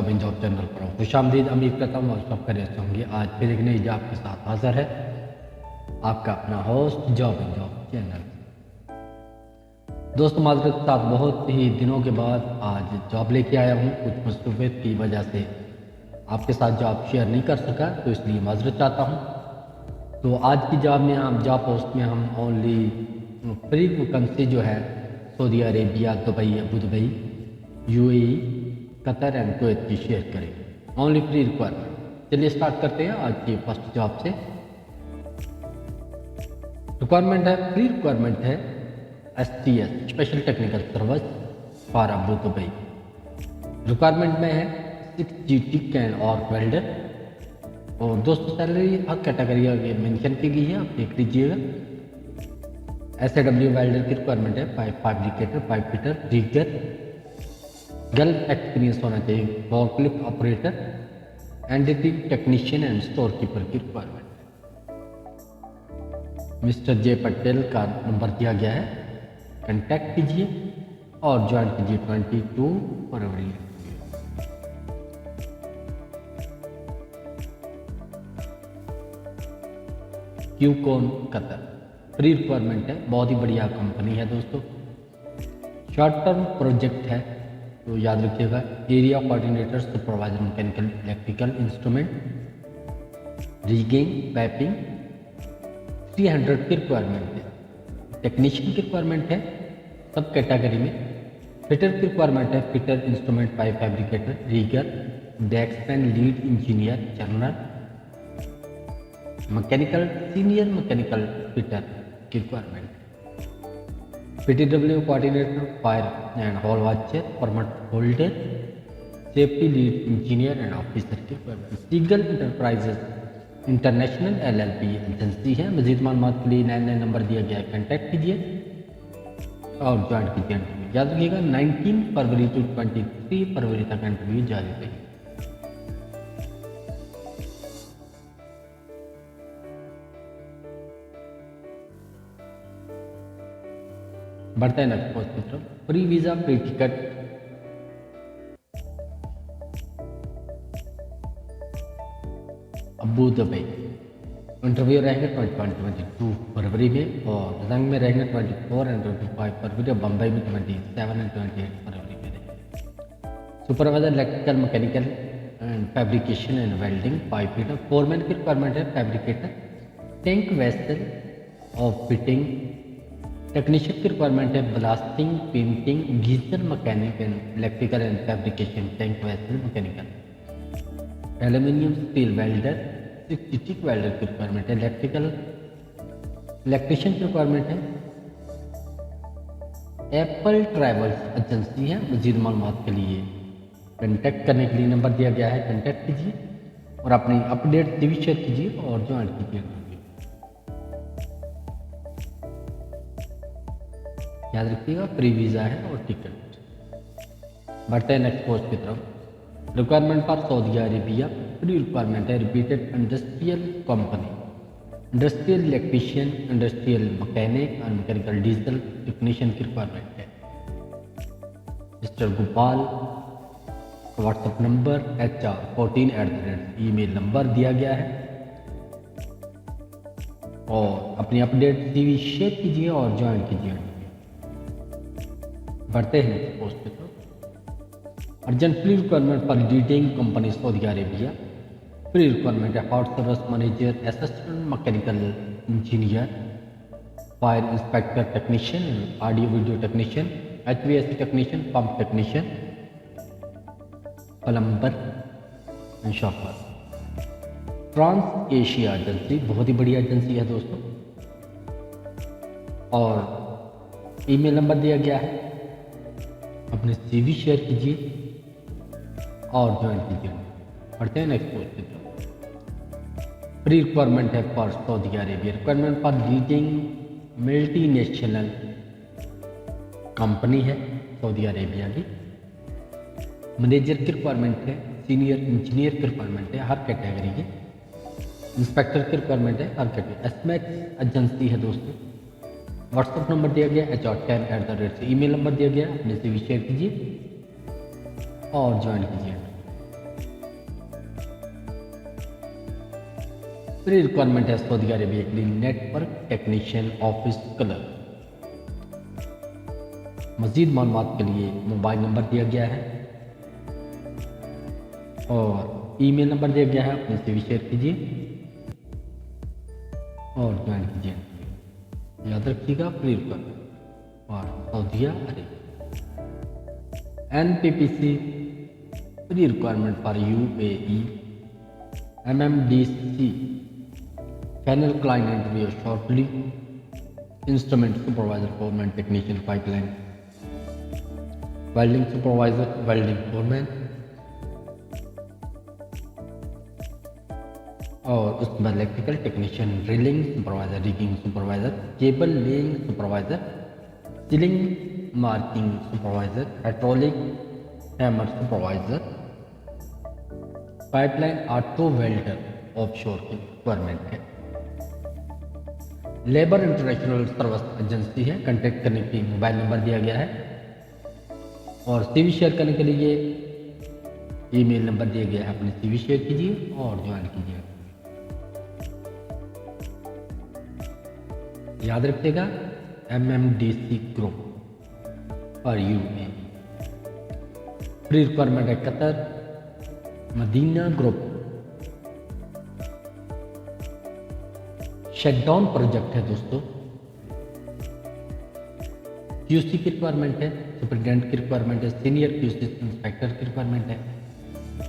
Job in job channel पर खुशामदीद। उम्मीद करता हूँ आप सब खैरियत होंगे। आज फिर एक नई जॉब के साथ हाजिर है आपका अपना host job in job channel. दोस्तों माजरत के साथ बहुत ही दिनों के बाद आज जॉब लेके आया हूँ। कुछ मसरूफियत की वजह से आपके साथ जॉब शेयर नहीं कर सका, तो इसलिए माजरत चाहता हूँ। तो आज की जॉब में हम जॉब पोस्ट में हम ओनली फ्री वैकेंसी जो है Saudi Arabia, Dubai, Abu Dubai, UAE, Qatar and Kuwait की शेयर करेंगे। Only free requirement. चलिए स्टार्ट करते हैं आज की फर्स्ट जॉब से। रिक्वायरमेंट है, फ्री रिक्वायरमेंट है STS special technical service for Abu Dubai. Requirement में है 6GT कैन और वेल्डर। और दोस्तों सैलरी हर कैटेगरी आगे मेंशन की गई है, आप देख लीजिएगा। SAW वेल्डर की रिक्वायरमेंट है, pipe fabricator, pipe fitter, rigour. Girl experience होना चाहिए, forklift operator, editing technician and store keeper की रिक्वायरमेंट। मिस्टर जे पटेल का नंबर दिया गया है, कांटेक्ट कीजिए और ज्वाइन कीजिए 22 फरवरी। क्यूकॉन कतर फ्री रिक्वायरमेंट है, बहुत ही बढ़िया कंपनी है दोस्तों। शॉर्ट टर्म प्रोजेक्ट है, तो याद रखिएगा। Area coordinator, supervisor mechanical electrical instrument, rigging, piping. 300 की रिक्वायरमेंट है। टेक्नीशियन की रिक्वायरमेंट है सब कैटेगरी में। फिटर की रिक्वायरमेंट है, fitter, instrument, pipe fabricator, rigger, deskman, lead engineer, general, mechanical, senior mechanical fitter की requirement. PTW coordinator, fire and hole watcher, permit holder, safety lead engineer and officer की requirement. Seagull enterprises international LLP agency है। मजीद मालूमात के लिए 99 number दिया गया है, कॉन्टैक्ट कीजिए और ज्वाइन कीजिए। याद रखिएगा 19 फरवरी टू 23 फरवरी तक इंटरव्यू जारी रहेगी। बढ़ते हैं नेक्स्ट पोस्ट की तरफ। Free visa, free ticket, Abu Dubai. Interview रहेंगे 22 फरवरी में और रंग में रहेंगे 24 एंड 25 फरवरी। बम्बई में 27 एंड 28 फरवरी में रहेंगे। Supervisor electrical, mechanical and fabrication and welding, pipe fitter. Foreman की रिक्वायरमेंट है, फैब्रिकेटर, टैंक वेसल और फिटिंग। टेक्नीशियन की रिक्वायरमेंट है, blasting, painting, geyser, mechanic and electrical and fabrication, tank vessel, mechanical. Aluminium steel welder, 6GT welder की requirement है। Electrician की requirement है। Apple travels agency है। मजीद मालूमात के लिए कॉन्टैक्ट करने के लिए नंबर दिया गया है, कॉन्टैक्ट कीजिए और अपनी अपडेट CV शेयर कीजिए और ज्वाइन कीजिए। याद रखिएगा फ्री वीज़ा है और टिकट। बढ़ते हैं नेक्स्ट पोस्ट की तरफ। Requirement for Saudi Arabia, free requirement है, repeated industrial company, industrial electrician, industrial mechanic और मैकेनिकल डीजल टेक्नीशियन की रिक्वायरमेंट है। मिस्टर गोपाल का WhatsApp number HR14 email number दिया गया है और अपनी अपडेट CV शेयर कीजिए और ज्वाइन कीजिए। बढ़ते हैं नेक्स्ट पोस्ट पे। तो urgent free requirement for leading company Saudi Arabia. Free requirement है, house service manager, assistant mechanical engineer, fire inspector technician, audio video technician, HVAC technician, pump technician, plumber and shopper. Trans Asia agency, बहुत ही बढ़िया agency है दोस्तों और email number दिया गया है। अपने CV शेयर कीजिए और ज्वाइन कीजिए। पढ़ते हैं नेक्स्ट पोस्ट की तरफ। फ्री रिक्वायरमेंट है for Saudi Arabia. Requirement for leading multinational company है सऊदी अरेबिया की। मैनेजर की रिक्वायरमेंट है, सीनियर इंजीनियर की रिक्वायरमेंट है हर कैटेगरी की। इंस्पेक्टर की रिक्वायरमेंट है हर कैटेगरी। SMAX एजेंसी है दोस्तों। व्हाट्सएप नंबर दिया गया HR10 ईमेल नंबर दिया गया, अपने CV शेयर कीजिए और ज्वाइन कीजिए। प्री रिक्वायरमेंट है सऊदी अरेबिया के लिए नेटवर्क टेक्नीशियन ऑफिस कलर। मज़ीद मालूमात के लिए मोबाइल नंबर दिया गया है और ईमेल नंबर दिया गया है। अपने CV शेयर कीजिए और ज्वाइन कीजिए। याद रखिएगा प्री रिक्वायरमेंट और Saudi Arabia. NPPC pre requirement for UAE MMDC panel client interview shortly instrument supervisor foreman technician pipeline welding supervisor welding foreman और उसके बाद electrical technician drilling supervisor rigging supervisor cable laying supervisor ceiling marking supervisor hydraulic hammer supervisor pipeline auto welder offshore की requirement है। Labour international service agency है। Contact करने के लिए mobile number दिया गया है और CV शेयर करने के लिए ईमेल नंबर दिया गया है। अपने CV शेयर कीजिए और ज्वाइन कीजिए। याद रखिएगा MMDC ग्रुप और UAE प्री रिक्वायरमेंट है Qatar Madina group shutdown project है दोस्तों। QC की रिक्वायरमेंट है, सुपरिटेंडेंट की रिक्वायरमेंट है, सीनियर QC इंस्पेक्टर की रिक्वायरमेंट है,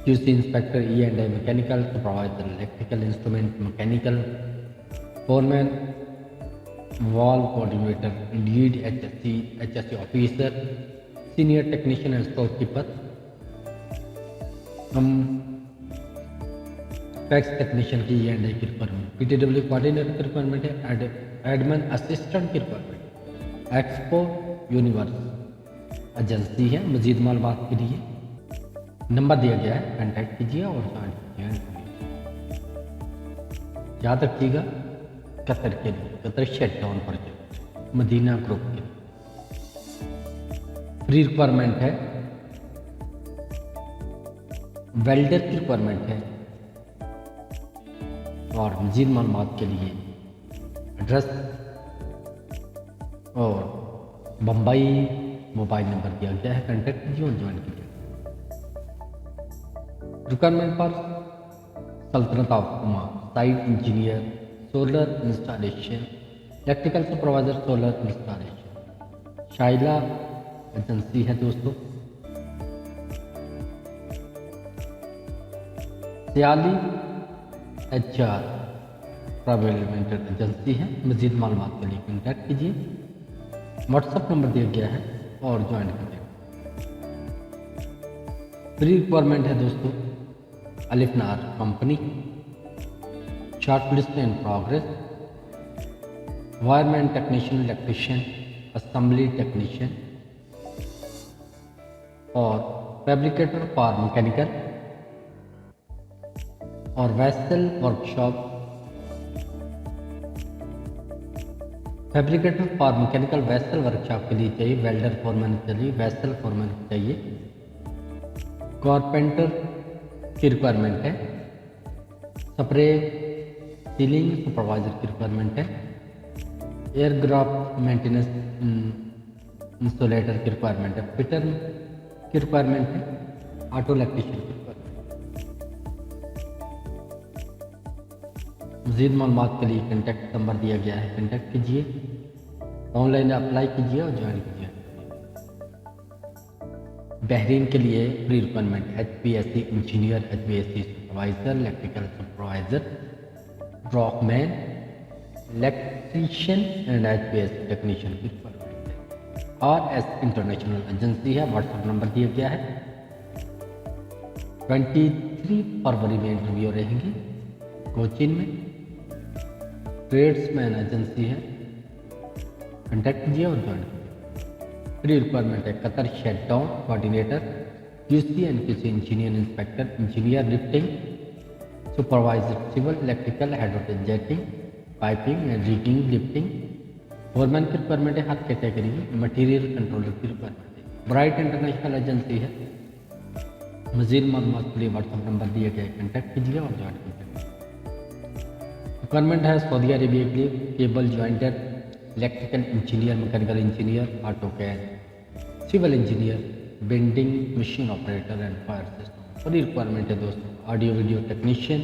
QC inspector E&I mechanical supervisor electrical instrument mechanical foreman wall coordinator lead HSC officer senior technician and store keeper हम tax technician की E&I की रिक्वायरमेंट PTW कोऑर्डिनेटर की requirement है। Admin assistant की requirement expo universe agency है। मजीद मालूमात के लिए नंबर दिया गया है, कांटेक्ट कीजिए और ज्वाइन कीजिए। याद रखिएगा कतर के लिए Qatar shutdown project Madina group के फ्री रिक्वायरमेंट है। वेल्डर की रिक्वायरमेंट है और मज़ीद मालूमात के लिए एड्रेस और बम्बई मोबाइल नंबर दिया गया है। कांटेक्ट कीजिए और ज्वाइन कीजिए। रिक्वायरमेंट पर सल्तनत of Oman site engineer solar installation electrical supervisor solar installation शाइला एजेंसी है दोस्तों। सियाली HR ट्रैवल लिमिटेड एजेंसी है। मज़ीद मालूमात के लिए कॉन्टैक्ट कीजिए। व्हाट्सअप नंबर दिया गया है और ज्वाइन कीजिए। प्री रिक्वायरमेंट है दोस्तों अलिफनार company short list in progress wireman technician electrician assembly technician और फैब्रिकेटर फॉर मैकेनिकल और vessel workshop fabricator for mechanical vessel workshop के लिए चाहिए। वेल्डर फोरमैन के लिए वेसल फोरमैन चाहिए। कारपेंटर की रिक्वायरमेंट है। स्प्रे सीलिंग सुपरवाइजर की रिक्वायरमेंट है। एयरक्राफ्ट मेंटेनेंस इंस्टॉलेटर की रिक्वायरमेंट है। फिटर की रिक्वायरमेंट है। ऑटो इलेक्ट्रीशियन की रिक्वायरमेंट। मज़ीद मालूमात के लिए कॉन्टैक्ट नंबर दिया गया है, कॉन्टैक्ट कीजिए। ऑनलाइन अप्लाई कीजिए और ज्वाइन कीजिए। बहरीन के लिए pre requirement HPSC engineer HPSC supervisor electrical supervisor ड्रॉकमैन इलेक्ट्रीशियन एंड HPSC टेक्नीशियन की रिक्वायरमेंट है। RS इंटरनेशनल एजेंसी है। व्हाट्सएप नंबर दिया गया है। 23 फरवरी में इंटरव्यू रहेंगी कोचिन में। ट्रेड्समैन एजेंसी है। कॉन्टैक्ट कीजिए और ज्वाइन कीजिए। प्री रिक्वायरमेंट है Qatar shutdown coordinator QC and QC engineer inspector engineer lifting supervisor civil electrical hydraulic jetting piping and rigging lifting foreman की रिक्वायरमेंट है। हर कैटेगरी में मटीरियल कंट्रोलर की रिक्वायरमेंट है। ब्राइट इंटरनेशनल एजेंसी है। मज़ीद मालूमात के लिए व्हाट्सएप नंबर दिया गया है, कॉन्टैक्ट कीजिए और ज्वाइन कीजिए। रिक्वायरमेंट है सऊदी अरेबिया के लिए cable jointer, electrical engineer, mechanical engineer, auto CAD, civil engineer, bending machine operator and fire system. बड़ी रिक्वायरमेंट है दोस्तों। Audio video technician,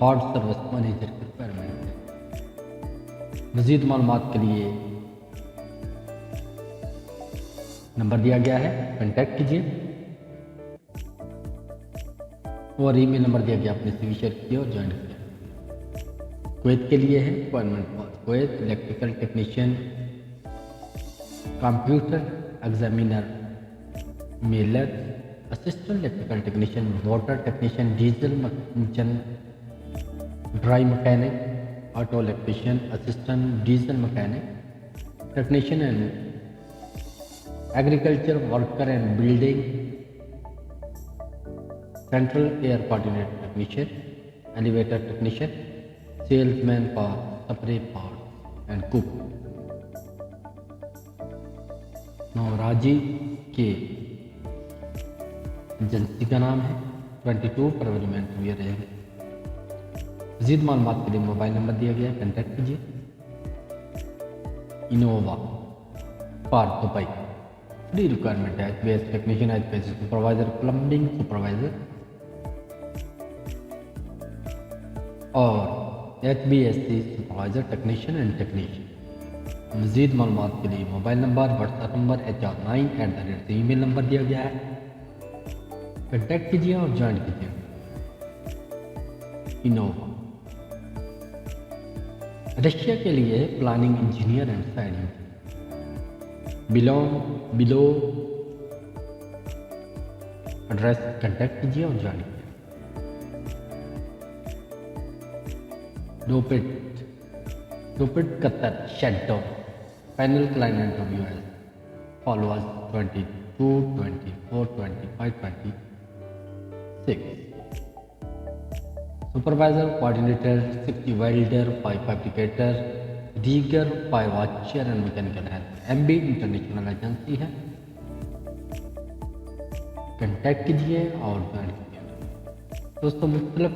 hard service manager की रिक्वायरमेंट है। मज़ीद मालूमात के लिए नंबर दिया गया है, कॉन्टैक्ट कीजिए और ईमेल नंबर दिया गया, अपने CV शेयर किया और ज्वाइन किया। कुवैत के लिए है requirement for Kuwait electrical technician, computer examiner, Mailer, assistant electrical technician, water technician, diesel engine dry mechanic, auto electrician, assistant diesel mechanic, technician and agriculture worker and building, central air coordinator technician, elevator technician, salesman for spray parts and cook. राजी के agency का नाम है। 22 फरवरी में interview रहेंगे। मज़ीद मालूमात के लिए मोबाइल नंबर दिया गया है, कॉन्टैक्ट कीजिए। इनोवा पार दुबई, फ्री रिक्वायरमेंट है। HVAC technician, HVAC supervisor, plumbing supervisor और HVAC supervisor technician and technician. मज़ीद मालूमात के लिए mobile number, WhatsApp number HR9 email number दिया गया है, कॉन्टैक्ट कीजिए और ज्वाइन कीजिए। इनोवा रशिया के लिए planning engineer and siding. Below address contact कीजिए और ज्वाइन कीजिए। रोपिट Qatar shutdown, final client interview है followers 22, 24, 25, 26। Supervisor, coordinator, safety welder, pipe fabricator, दीगर pipe watcher and mechanical help. MB international agency है, कॉन्टैक्ट कीजिए और ज्वाइन कीजिए। दोस्तों मुख्तलिफ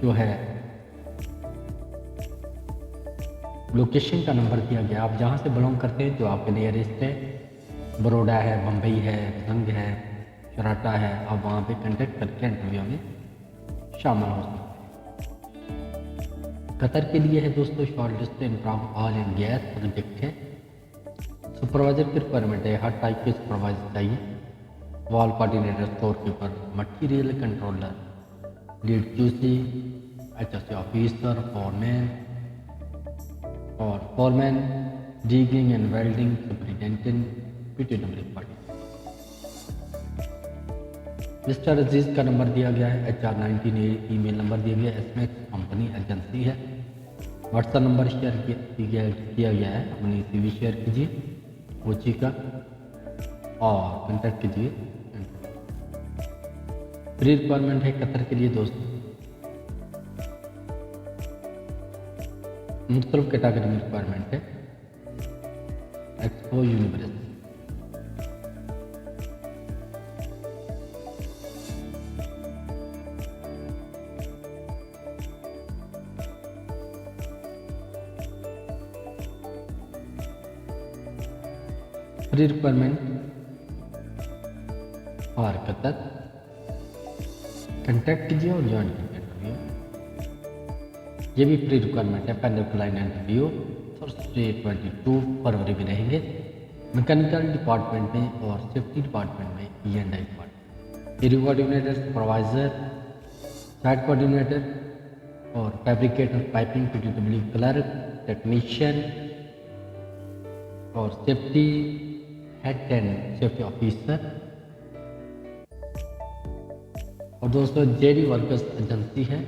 जो है लोकेशन का नंबर दिया गया, आप जहाँ से बिलोंग करते हैं, जो आपके नियरेस्ट है, बड़ौदा है, बम्बई है, जंग है, शराटा है, आप वहाँ पे कॉन्टैक्ट करके इंटरव्यू में शामिल हो सकते हैं। कतर के लिए है दोस्तों short list from oil and gas project है। सुपरवाइजर की रिक्वायरमेंट है, हर टाइप के सुपरवाइजर चाहिए। Wall coordinator, store keeper, material controller, lead QC, HSC officer, foreman, digging and welding superintendent, PTW party. Mister Aziz का नंबर दिया गया है, HR19 ईमेल नंबर दिया गया है। SMAX कंपनी एजेंसी है। व्हाट्सएप नंबर शेयर किया गया है, अपनी CV शेयर कीजिए कोची का और कॉन्टैक्ट कीजिए। फ्री रिक्वायरमेंट है कतर के लिए दोस्तों। मुख्तलिफ कैटेगरी में रिक्वायरमेंट है। एक्सपो यूनिवर्सिटी फ्री रिक्वायरमेंट और कतर, कॉन्टैक्ट कीजिए और ज्वाइन कीजिए इंटरव्यू। ये भी फ्री रिक्वायरमेंट है। पैनल क्लाइंट इंटरव्यू थर्सडे 22 फरवरी में रहेंगे। मैकेनिकल डिपार्टमेंट में और सेफ्टी डिपार्टमेंट में, E&I department. Area coordinator, supervisor, site coordinator और fabricator, piping, PTW clerk, technician और safety head and safety officer. और दोस्तों JD वर्कर्स एजेंसी है।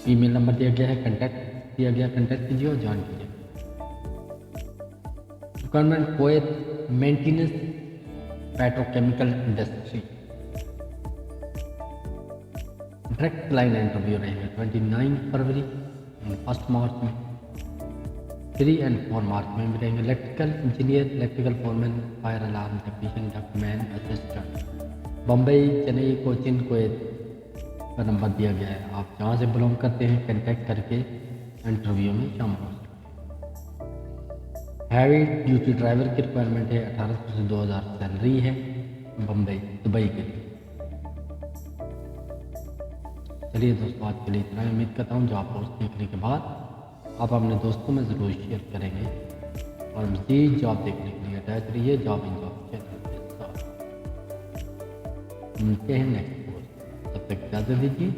ईमेल नंबर दिया गया है, कॉन्टैक्ट दिया गया, कॉन्टैक्ट कीजिए और ज्वाइन कीजिए। Requirement Kuwait maintenance petrochemical industry. Direct client interview रहेंगे 29 फरवरी, 1 मार्च में, 3 और 4 मार्च में भी रहेंगे। Electrical engineer, electrical foreman, fire alarm technician, document assistant. Bombay, Chennai, Cochin, Kuwait का नंबर दिया गया है, आप जहाँ से बिलोंग करते हैं कॉन्टैक्ट करके इंटरव्यू में शामिल हो सकते हैं। हैवी ड्यूटी ड्राइवर की रिक्वायरमेंट है, 1800 से 2000 सैलरी है दुबई के लिए। चलिए दोस्तों, आज के लिए इतना ही। उम्मीद करता हूँ जो आप पोस्ट देखने के बाद आप अपने दोस्तों में ज़रूर शेयर करेंगे और मज़ीद जॉब देखने के लिए अटैच रहिए जॉब इन जॉब चैनल के साथ। मिलते हैं नेक्स्ट पोस्ट, तब तक इजाज़त दीजिए।